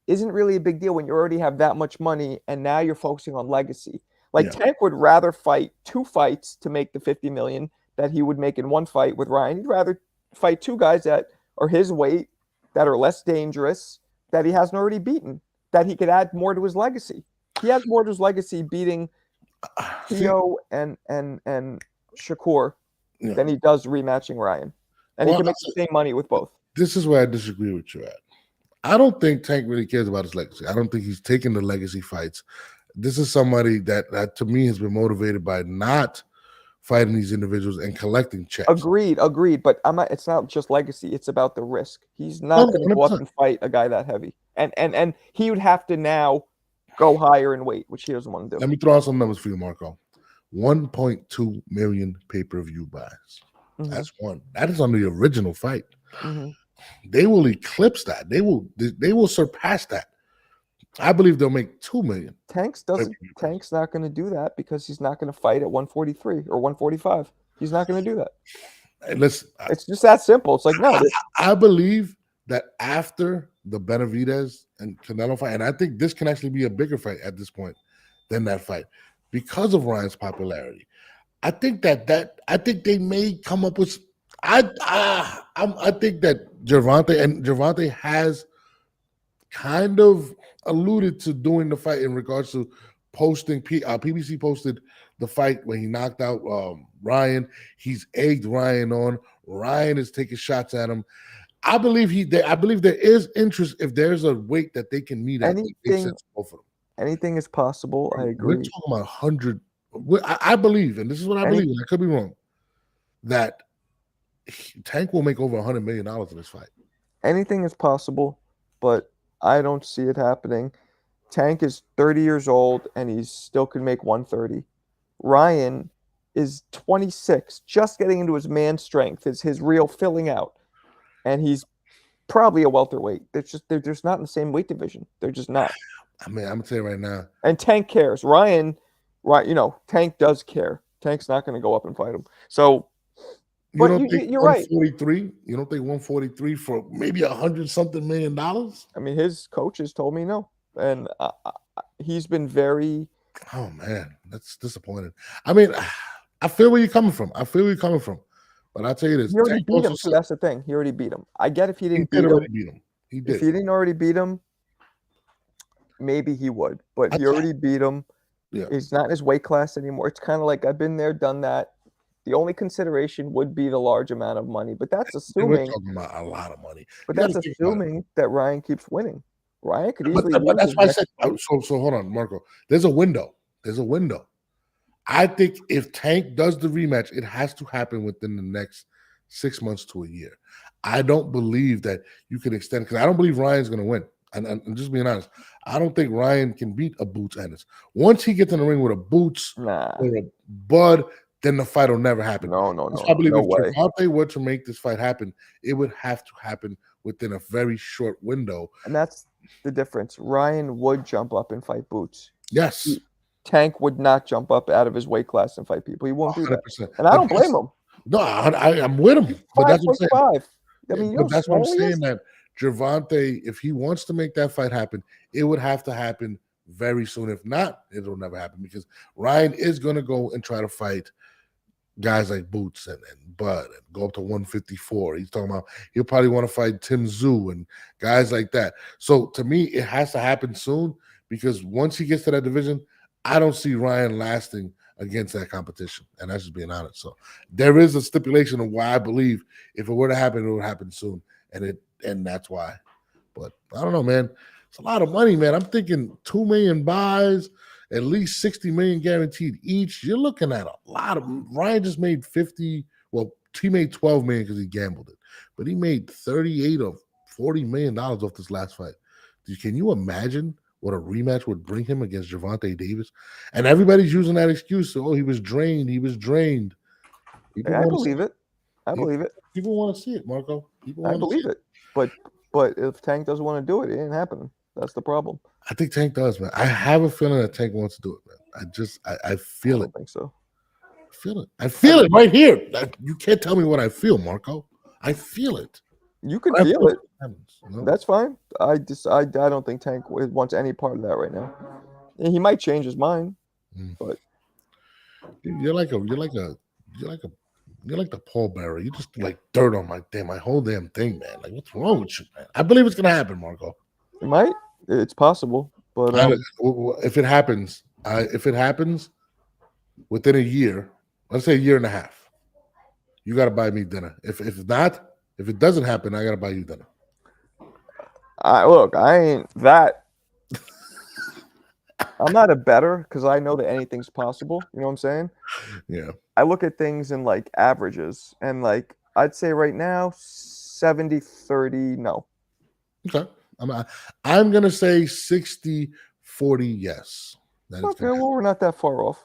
isn't really a big deal when you already have that much money and now you're focusing on legacy. Like Tank would rather fight 2 fights to make the 50 million that he would make in 1 fight with Ryan. He'd rather fight 2 guys that are his weight, that are less dangerous, that he hasn't already beaten, that he could add more to his legacy. He has more to his legacy beating T.O. and Shakur than he does rematching Ryan. And he can make the same money with both. This is where I disagree with you at. I don't think Tank really cares about his legacy. I don't think he's taking the legacy fights. This is somebody that to me has been motivated by not fighting these individuals and collecting checks. Agreed. But it's not just legacy. It's about the risk. He's not going to go up and fight a guy that heavy. And he would have to now go higher in weight, which he doesn't want to do. Let me throw out some numbers for you, Marco. 1.2 million pay-per-view buys. That's one. That is on the original fight. They will eclipse that. They will surpass that. I believe they'll make 2 million. Tank's not going to do that because he's not going to fight at 143 or 145. He's not going to do that. Hey, listen, it's just that simple. It's like, no. I believe that after the Benavidez and Canelo fight, and I think this can actually be a bigger fight at this point than that fight because of Ryan's popularity. I think I think they may come up with. I think that Gervonta has kind of alluded to doing the fight in regards to posting. PBC posted the fight when he knocked out Ryan. He's egged Ryan on. Ryan is taking shots at him. I believe I believe there is interest if there's a weight that they can meet at. It makes sense for both of them. Anything is possible. I We're agree. talking about 100. I believe, and this is what I believe, and I could be wrong, that Tank will make over $100 million in this fight. Anything is possible, but I don't see it happening. Tank is 30 years old, and he still can make 130. Ryan is 26, just getting into his man strength, his real filling out, and he's probably a welterweight. They're just not in the same weight division. They're just not. I mean, I'm gonna tell you right now. And Tank cares. Ryan, right? Tank does care. Tank's not going to go up and fight him. So, You don't think you're right. 143? You don't think 143 for maybe $100-something million? I mean, his coaches told me no, and he's been very. Oh man, that's disappointing. I mean, I feel where you're coming from. But I'll tell you this: he already beat him. So that's the thing. He already beat him. I get if he didn't beat him. He did. If he didn't already beat him, maybe he would. But he already beat him. Yeah. He's not in his weight class anymore. It's kind of like I've been there, done that. The only consideration would be the large amount of money, but that's assuming we're talking about a lot of money. But that's assuming that Ryan keeps winning. Ryan could easily win. But that's why I said so. Hold on, Marco. There's a window. I think if Tank does the rematch, it has to happen within the next 6 months to a year. I don't believe that you can extend, because I don't believe Ryan's going to win. And I'm just being honest. I don't think Ryan can beat a Boots Ennis. Once he gets in the ring with a Boots or a Bud, then the fight will never happen. No. I believe if Gervonta were to make this fight happen, it would have to happen within a very short window. And that's the difference. Ryan would jump up and fight Boots. Yes. Tank would not jump up out of his weight class and fight people. He won't 100%. do that. And I don't blame him. No, I'm with him. But that's what I'm saying. I mean, but that's what I'm saying, that Gervonta, if he wants to make that fight happen, it would have to happen very soon. If not, it'll never happen, because Ryan is going to go and try to fight guys like Boots and Bud and go up to 154. He's talking about he'll probably want to fight Tim Tszyu and guys like that. So to me, it has to happen soon, because once he gets to that division, I don't see Ryan lasting against that competition. And that's just being honest. So there is a stipulation of why I believe if it were to happen, it would happen soon. And that's why. But I don't know, man. It's a lot of money, man. I'm thinking 2 million buys, at least 60 million guaranteed each. You're looking at a lot of. Ryan just made 50. Well, he made 12 million because he gambled it, but he made 38 or 40 million dollars off this last fight. Can you imagine what a rematch would bring him against Gervonta Davis? And everybody's using that excuse. Oh, he was drained. He was drained. I believe it. I believe it. People want to see it, Marco. I believe it. But if Tank doesn't want to do it, it ain't happening. That's the problem. I think Tank does, man. I have a feeling that Tank wants to do it, man. I feel it. I think so. I feel it. I feel it right here. You can't tell me what I feel, Marco. I feel it. You can feel it. No? That's fine. I don't think Tank wants any part of that right now. He might change his mind, but you're like the pallbearer. You just like dirt on my whole damn thing, man. Like, what's wrong with you, man? I believe it's gonna happen, Marco. It might. It's possible, but if it happens, within a year, let's say a year and a half, you got to buy me dinner. If it doesn't happen, I got to buy you dinner. I ain't that. I'm not a bettor because I know that anything's possible. You know what I'm saying? Yeah. I look at things in like averages, and like I'd say right now, 70-30 no. Okay. I'm gonna say 60-40 yes. Okay, well, we're not that far off.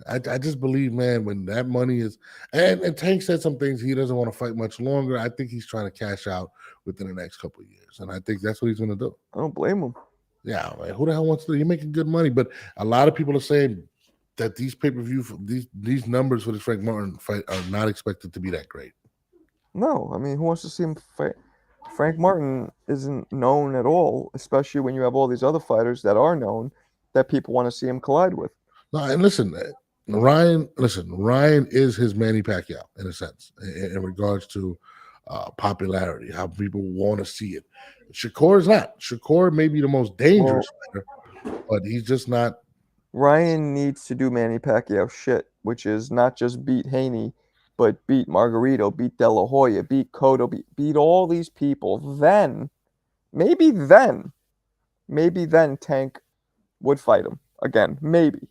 I just believe, man, when that money is, and Tank said some things, he doesn't want to fight much longer. I think he's trying to cash out within the next couple of years, and I think that's what he's going to do. I don't blame him. Yeah, man, who the hell wants to do? You're making good money, but a lot of people are saying that these pay-per-view, these numbers for this Frank Martin fight are not expected to be that great. No, I mean, who wants to see him fight? Frank Martin isn't known at all, especially when you have all these other fighters that are known that people want to see him collide with. No, and listen, Ryan is his Manny Pacquiao in a sense, in regards to popularity, how people want to see it. Shakur is not. Shakur may be the most dangerous fighter, but he's just not. Ryan needs to do Manny Pacquiao shit, which is not just beat Haney, but beat Margarito, beat De La Hoya, beat Cotto, beat all these people, then maybe Tank would fight him again, maybe.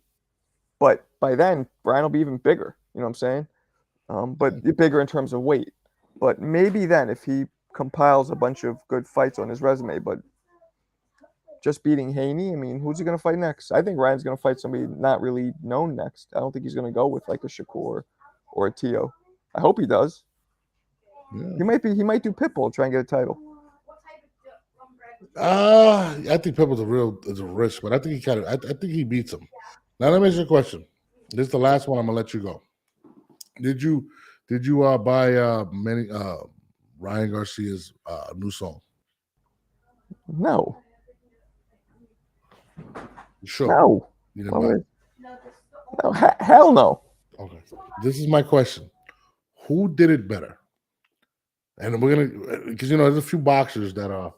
But by then, Brian will be even bigger. You know what I'm saying? But bigger in terms of weight. But maybe then, if he compiles a bunch of good fights on his resume, but just beating Haney, I mean, who's he going to fight next? I think Ryan's going to fight somebody not really known next. I don't think he's going to go with like a Shakur or a Tio. I hope he does. Yeah. He might do Pitbull, try and get a title. I think Pitbull's a risk, but I think I think he beats him. Now let me ask you a question. This is the last one. I'm gonna let you go. Did you buy Ryan Garcia's new song? No. Sure. No. You didn't buy it? No. Hell no. Okay. This is my question. Who did it better? And we're gonna, because there's a few boxers that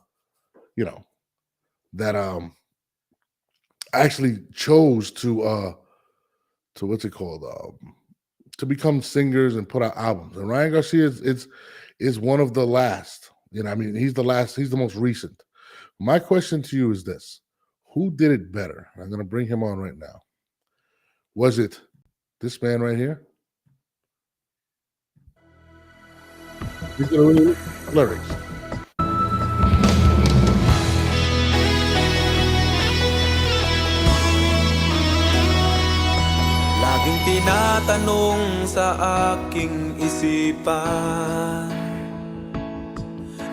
actually chose to what's it called, to become singers and put out albums. And Ryan Garcia is one of the last. I mean, he's the last. He's the most recent. My question to you is this: who did it better? I'm gonna bring him on right now. Was it this man right here? He's gonna read lyrics. Laging tinatanong sa aking isipan,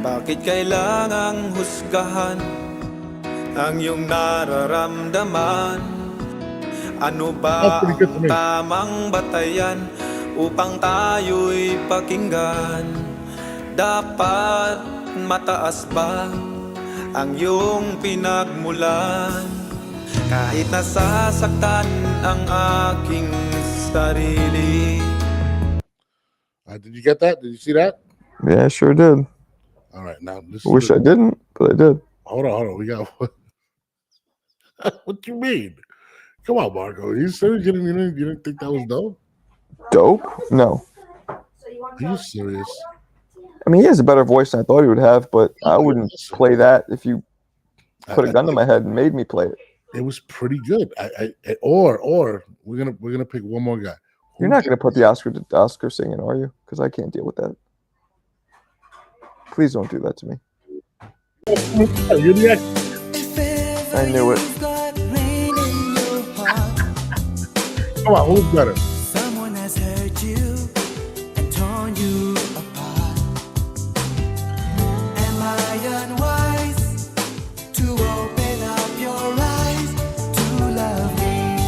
bakit kailangang husgahan ang iyong nararamdaman? Ano ba ang tamang batayan upang tayo'y pakinggan? Dapat mataas ba ang iyong pinagmulan? Kahit nasasaktan ang aking sarili. Did you get that? Did you see that? Yeah, I sure did. All right, now I wish I didn't, but I did. Hold on. We got what you mean? Come on, Marco. You serious? You didn't think that was dope? Dope? No. Are you serious? I mean, he has a better voice than I thought he would have, but I wouldn't play that if you put a gun to my head and made me play it. It was pretty good. Or we're gonna pick one more guy. You're not gonna put the Oscar singing, are you? Because I can't deal with that. Please don't do that to me. You're the expert. I knew it. Come on, who's better? Someone has hurt you and torn you apart. Am I unwise to open up your eyes to love me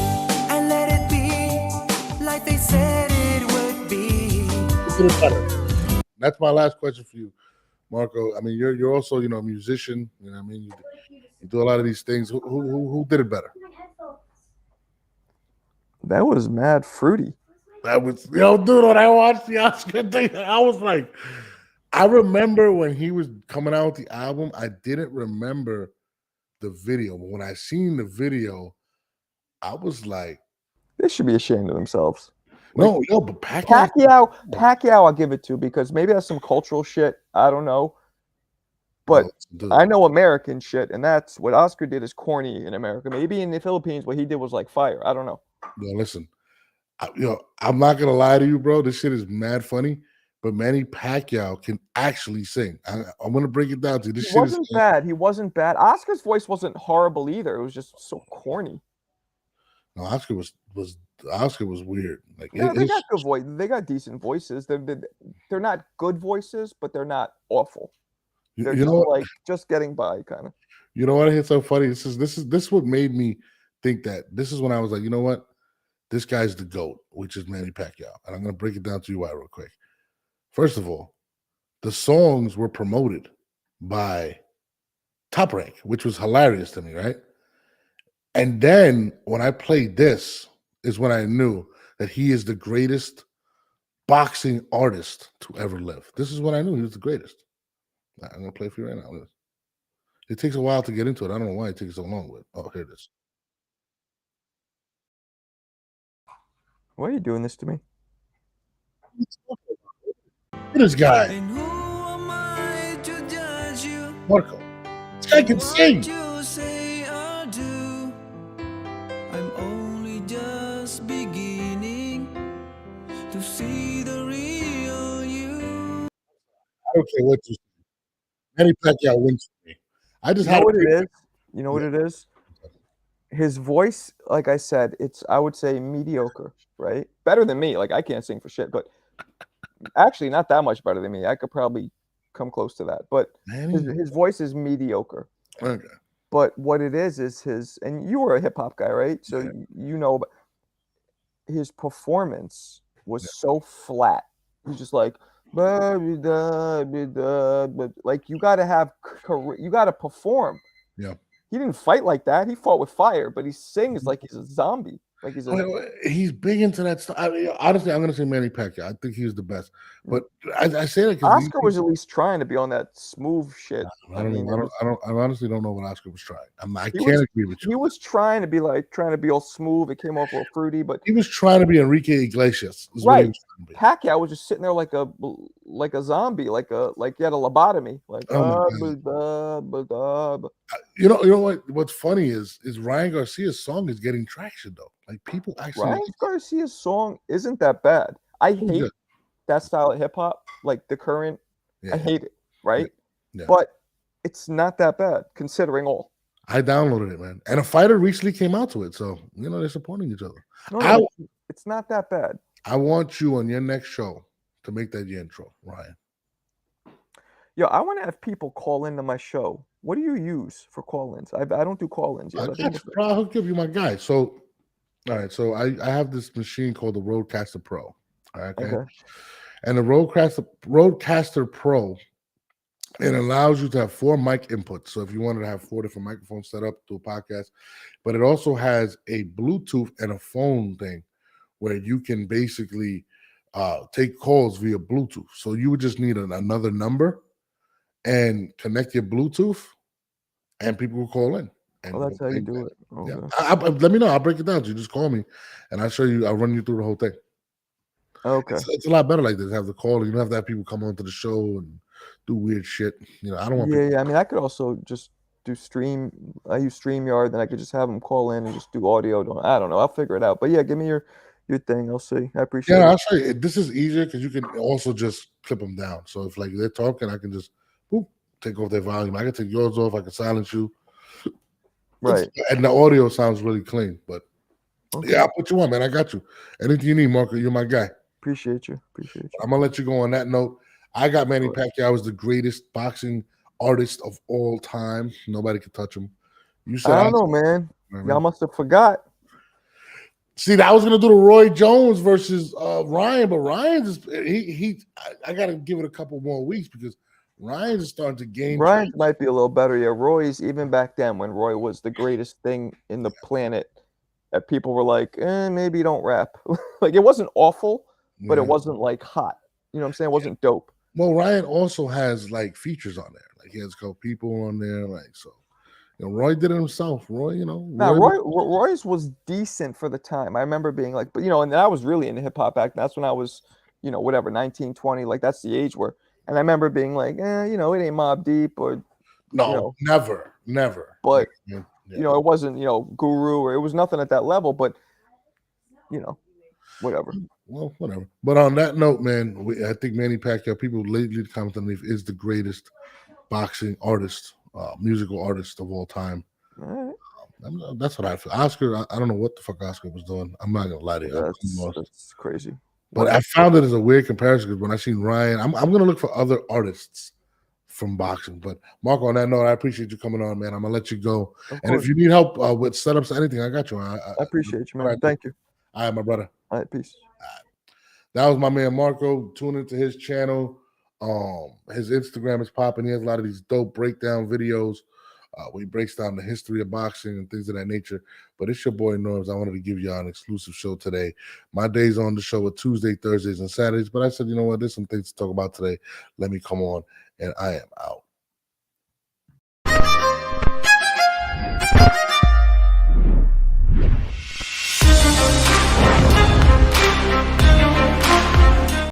and let it be like they said it would be? Who's better? That's my last question for you, Marco. I mean, you're also a musician. You know what I mean? You do a lot of these things. Who did it better? That was mad fruity. That was, dude, when I watched the Oscar thing, I was like, I remember when he was coming out with the album, I didn't remember the video. But when I seen the video, I was like, they should be ashamed of themselves. No, but Pacquiao, I'll give it to, because maybe that's some cultural shit. I don't know. But I know American shit, and that's what Oscar did is corny in America. Maybe in the Philippines, what he did was like fire. I don't know. No, listen, I'm not gonna lie to you, bro. This shit is mad funny, but Manny Pacquiao can actually sing. I'm gonna break it down to you. This shit wasn't bad. He wasn't bad. Oscar's voice wasn't horrible either. It was just so corny. No, Oscar was weird. Like, they got good voice. They got decent voices. They're not good voices, but they're not awful. They're just getting by, kind of. You know what? It's so funny. This is what made me think that. This is when I was like, you know what? This guy's the GOAT, which is Manny Pacquiao. And I'm going to break it down to you why real quick. First of all, the songs were promoted by Top Rank, which was hilarious to me, right? And then when I played this is when I knew that he is the greatest boxing artist to ever live. This is when I knew he was the greatest. I'm going to play for you right now. It takes a while to get into it. I don't know why it takes so long. Oh, here it is. Why are you doing this to me? at this guy, And who am I to judge you? Marco. This guy can sing. What you say or do, I'm only just beginning to see the real you. I don't care what you say. Manny Pacquiao wins for me. I just You know had what a it is? You know what it is? His voice, like I said, it's I would say mediocre, right? Better than me. Like I can't sing for shit, but actually not that much better than me. I could probably come close to that. But Manny. his voice is mediocre. Okay. But what it is his, and you were a hip hop guy, right? So Yeah. you know, his performance was so flat. He's just like, like you got to have, you got to perform. Yeah. He didn't fight like that. He fought with fire, but he sings like he's a zombie. Like he's a. Well, he's big into that stuff. I mean, honestly, I'm going to say Manny Pacquiao. I think he's the best. But I say that because Oscar was at least trying to be on that smooth shit. I honestly don't know what Oscar was trying. I He can't was- agree with you. He was trying to be all smooth. It came off a little fruity, but He was trying to be Enrique Iglesias. Is what he Right. was trying to be. Pacquiao was just sitting there like a zombie, like he had a lobotomy. Like Oh my You know what? What's funny is Ryan Garcia's song is getting traction though. Like people actually. Ryan Garcia's song isn't that bad. I Pretty hate good. that style of hip hop, like the current. Yeah. I hate it, right? Yeah. But it's not that bad considering all. I downloaded it, man. And a fighter recently came out to it, so they're supporting each other. No, it's not that bad. I want you on your next show to make that your intro, Ryan. Yo, I want to have people call into my show. What do you use for call-ins? I don't do call-ins yet. I got you, bro. I'll hook you up. You're my guy. So, all right. So I have this machine called the Rodecaster Pro. All right, okay. And the Rodecaster Pro, it allows you to have 4 mic inputs. So if you wanted to have 4 different microphones set up to a podcast, but it also has a Bluetooth and a phone thing where you can basically take calls via Bluetooth. So you would just need another number and connect your Bluetooth, and people will call in. And that's how you do it. Okay. Yeah. Let me know. I'll break it down. You just call me, and I'll show you. I'll run you through the whole thing. Okay. It's a lot better like this. Have the call. You don't have to have people come onto the show and do weird shit. I don't want. Yeah. I mean, I could also just do stream. I use StreamYard, then I could just have them call in and just do audio. I don't know. I'll figure it out. But yeah, give me your thing. I'll see. I appreciate it. Yeah, I'll show you. This is easier because you can also just clip them down. So if like they're talking, I can just take off their volume. I can take yours off. I can silence you. Right. And the audio sounds really clean. But yeah, I'll put you on, man. I got you. Anything you need, Marco, you're my guy. Appreciate you. I'm gonna let you go on that note. I got Manny Pacquiao as the greatest boxing artist of all time. Nobody can touch him. You said I don't know, man. Y'all must have forgot. See, I was gonna do the Roy Jones versus Ryan, but Ryan's I gotta give it a couple more weeks because Ryan's is starting to gain. Ryan might be a little better. Yeah, Roy's even back then when Roy was the greatest thing in the planet, that people were like, maybe you don't rap. Like it wasn't awful, but it wasn't like hot. You know what I'm saying? It wasn't dope. Well, Ryan also has like features on there. Like he has a couple people on there. Like so, Roy did it himself. Roy, Roy's was decent for the time. I remember being like, but and I was really into hip hop back then. That's when I was, whatever, 19, 20. Like that's the age where. And I remember being like, it ain't Mobb Deep or never. But it wasn't, Guru or it was nothing at that level. But whatever. Well, whatever. But on that note, man, I think Manny Pacquiao, people lately comment on it, is the greatest boxing artist, musical artist of all time. All right. That's what I feel. Oscar, I don't know what the fuck Oscar was doing. I'm not gonna lie to you. That's crazy. But I found it as a weird comparison because when I seen Ryan, I'm gonna look for other artists from boxing. But Marco, on that note, I appreciate you coming on, man. I'm gonna let you go. And if you need help with setups or anything, I got you. I appreciate you, man. Right. Thank you. All right, my brother. All right, peace. All right. That was my man Marco. Tune into his channel. His Instagram is popping. He has a lot of these dope breakdown videos where he breaks down the history of boxing and things of that nature. But it's your boy Norms. I wanted to give y'all an exclusive show today. My days on the show are Tuesday, Thursdays, and Saturdays. But I said, you know what? There's some things to talk about today. Let me come on, and I am out.